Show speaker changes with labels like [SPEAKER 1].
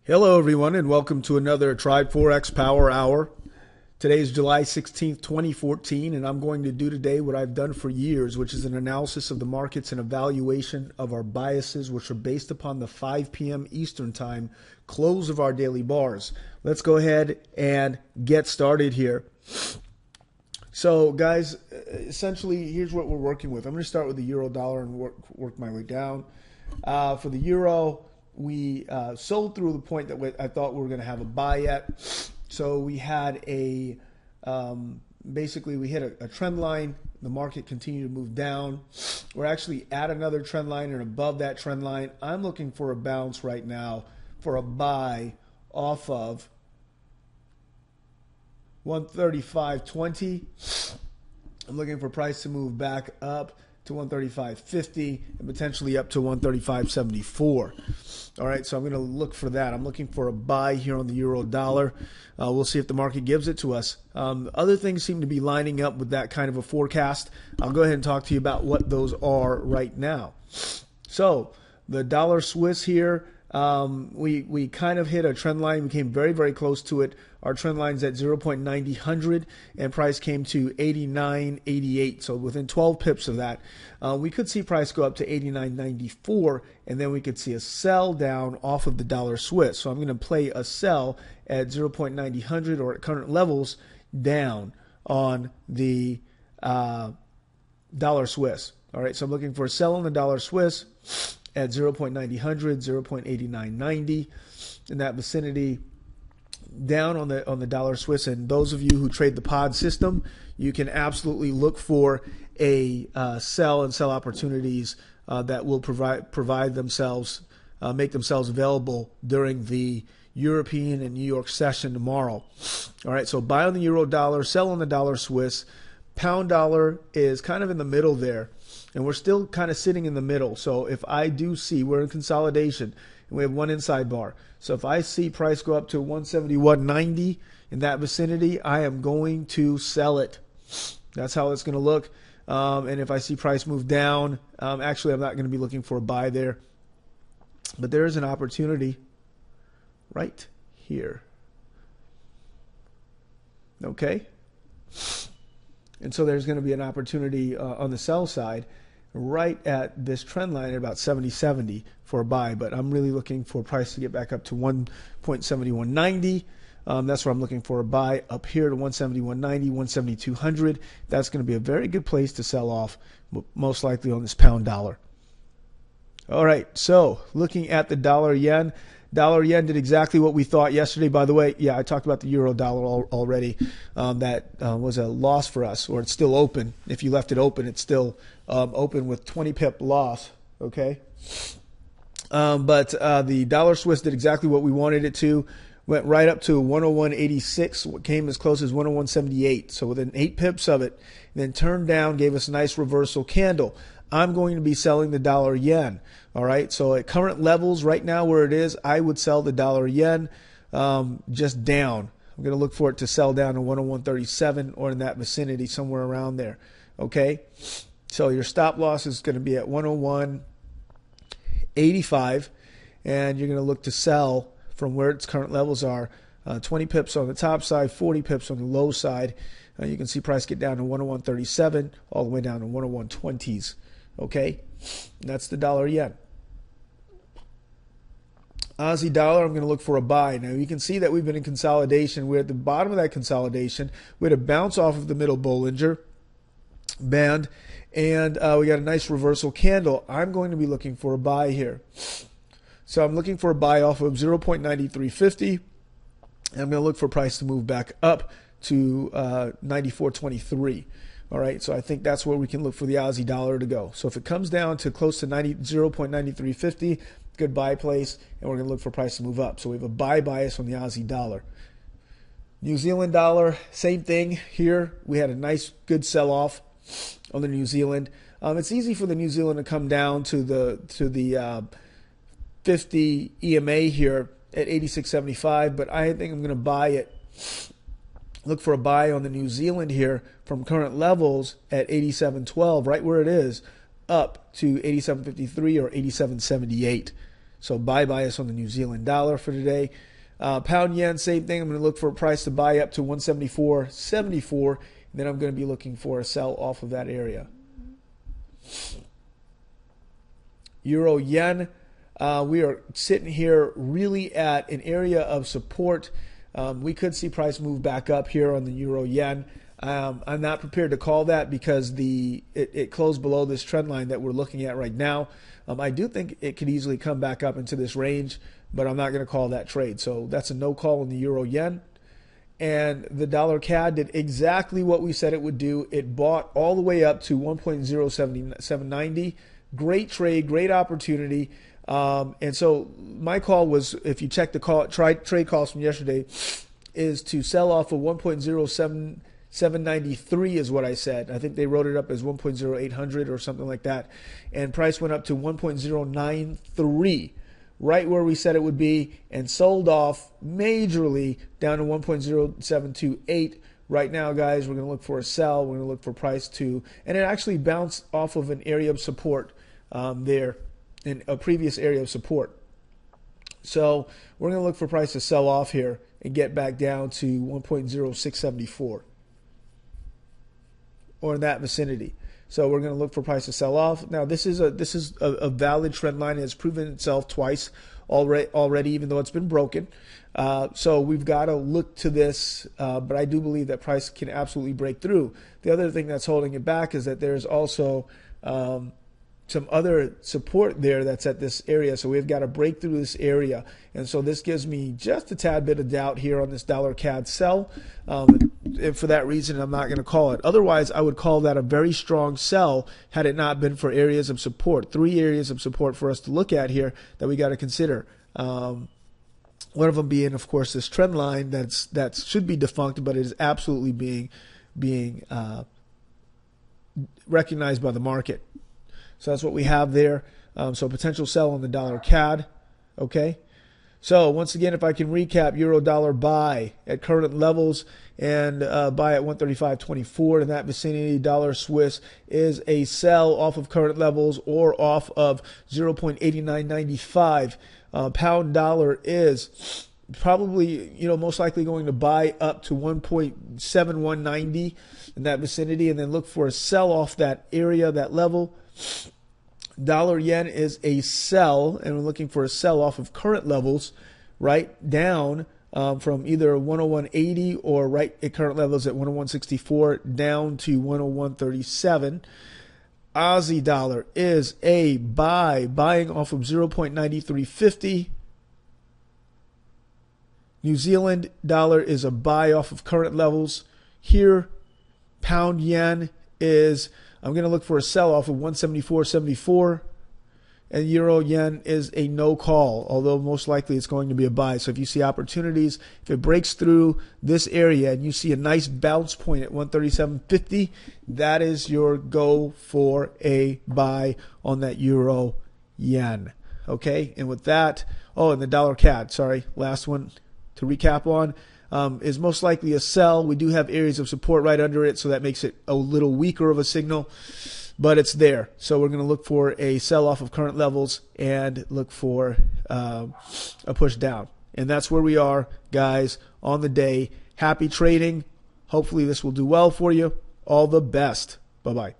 [SPEAKER 1] Hello, everyone, and welcome to another Try Forex Power Hour. Today is July 16th, 2014, and I'm going to do today what I've done for years, which is an analysis of the markets and evaluation of our biases, which are based upon the 5 p.m. Eastern Time close of our daily bars. Let's go ahead and get started here. So, guys, essentially, here's what we're working with. I'm going to start with the euro dollar and work my way down. For the euro, we sold through the point that I thought we were going to have a buy at. So we had basically we hit a trend line. The market continued to move down. We're actually at another trend line and above that trend line. I'm looking for a bounce right now for a buy off of 135.20. I'm looking for price to move back up to 135.50 and potentially up to 135.74. All right, so I'm going to look for that. I'm looking for a buy here on the euro dollar. We'll see if the market gives it to us. Other things seem to be lining up with that kind of a forecast. I'll go ahead and talk to you about what those are right now. So the dollar Swiss here, we kind of hit a trend line. We came very, very close to it. Our trend line's at 0.90 and price came to 89.88. So within 12 pips of that, we could see price go up to 89.94, and then we could see a sell down off of the dollar Swiss. So I'm going to play a sell at 0.90 or at current levels down on the dollar Swiss. All right, so I'm looking for a sell on the dollar Swiss at 0.90, 0.8990 in that vicinity, down on the dollar Swiss. And those of you who trade the pod system, you can absolutely look for a sell and sell opportunities that will provide themselves, make themselves available during the European and New York session tomorrow. All right, so buy on the euro dollar, sell on the dollar Swiss. Pound dollar is kind of in the middle there, and we're still kind of sitting in the middle. So if I do see, we're in consolidation, and we have one inside bar. So if I see price go up to 171.90 in that vicinity, I am going to sell it. That's how it's going to look. And if I see price move down, actually I'm not going to be looking for a buy there. But there is an opportunity right here. Okay? And so there's going to be an opportunity on the sell side right at this trend line at about 70.70 for a buy. But I'm really looking for price to get back up to 1.7190. That's where I'm looking for a buy up here to 171.90, 17200. That's going to be a very good place to sell off, most likely on this pound dollar. All right, so looking at the dollar yen. Dollar yen did exactly what we thought yesterday. By the way, yeah, I talked about the euro dollar already. That was a loss for us, or it's still open. If you left it open, it's still open with 20 pip loss. Okay, but the dollar Swiss did exactly what we wanted it to. Went right up to 101.86, came as close as 101.78. So within 8 pips of it, then turned down, gave us a nice reversal candle. I'm going to be selling the dollar yen. All right, so at current levels right now where it is, I would sell the dollar yen just down. I'm going to look for it to sell down to 101.37 or in that vicinity, somewhere around there. Okay, so your stop loss is going to be at 101.85, and you're going to look to sell from where its current levels are, 20 pips on the top side, 40 pips on the low side. You can see price get down to 101.37 all the way down to 101.20s. Okay, that's the dollar yen. Aussie dollar, I'm going to look for a buy. Now you can see that we've been in consolidation. We're at the bottom of that consolidation. We had a bounce off of the middle Bollinger Band, and we got a nice reversal candle. I'm going to be looking for a buy here. So I'm looking for a buy off of 0.9350, and I'm going to look for price to move back up to 94.23. All right, so I think that's where we can look for the Aussie dollar to go. So if it comes down to close to 0.9350, good buy place, and we're going to look for price to move up. So we have a buy bias on the Aussie dollar. New Zealand dollar, same thing here. We had a nice, good sell-off on the New Zealand. It's easy for the New Zealand to come down to the 50 EMA here at 86.75, but I think I'm going to buy it. Look for a buy on the New Zealand here from current levels at 87.12, right where it is, up to 87.53 or 87.78. So buy bias on the New Zealand dollar for today. Pound yen, same thing. I'm going to look for a price to buy up to 174.74. And then I'm going to be looking for a sell off of that area. Euro yen, we are sitting here really at an area of support. We could see price move back up here on the euro yen. I'm not prepared to call that because it closed below this trend line that we're looking at right now. I do think it could easily come back up into this range, but I'm not going to call that trade. So that's a no call on the euro yen. And the dollar CAD did exactly what we said it would do. It bought all the way up to 1.0790. Great trade, great opportunity. And so my call was, if you check the trade calls from yesterday, is to sell off of 1.0793 is what I said. I think they wrote it up as 1.0800 or something like that. And price went up to 1.093, right where we said it would be, and sold off majorly down to 1.0728. Right now, guys, we're going to look for a sell. We're going to look for price to, and it actually bounced off of an area of support there, in a previous area of support. So we're going to look for price to sell off here and get back down to 1.0674 or in that vicinity. So we're going to look for price to sell off. Now this is a valid trend line. It has proven itself twice already, even though it's been broken. So we've got to look to this, but I do believe that price can absolutely break through. The other thing that's holding it back is that there's also some other support there that's at this area. So we've got to break through this area. And so this gives me just a tad bit of doubt here on this dollar CAD sell. And for that reason, I'm not going to call it. Otherwise, I would call that a very strong sell had it not been for areas of support. 3 areas of support for us to look at here that we got to consider. One of them being, of course, this trend line that should be defunct, but it is absolutely being recognized by the market. So that's what we have there. So potential sell on the dollar CAD. Okay. So once again, if I can recap, euro dollar buy at current levels and buy at 135.24 in that vicinity. Dollar Swiss is a sell off of current levels or off of 0.8995. Pound dollar is probably, most likely going to buy up to 1.7190 in that vicinity, and then look for a sell off that area, that level. Dollar yen is a sell, and we're looking for a sell off of current levels, right down from either 101.80 or right at current levels at 101.64 down to 101.37. Aussie dollar is a buying off of 0.9350. New Zealand dollar is a buy off of current levels. Here, pound yen is, I'm going to look for a sell off of 174.74. And euro yen is a no call, although most likely it's going to be a buy. So if you see opportunities, if it breaks through this area and you see a nice bounce point at 137.50, that is your go for a buy on that euro yen. Okay, and with that, and the dollar CAD, sorry, last one to recap on, is most likely a sell. We do have areas of support right under it, so that makes it a little weaker of a signal, but it's there. So we're going to look for a sell off of current levels and look for a push down. And that's where we are, guys, on the day. Happy trading. Hopefully this will do well for you. All the best. Bye-bye.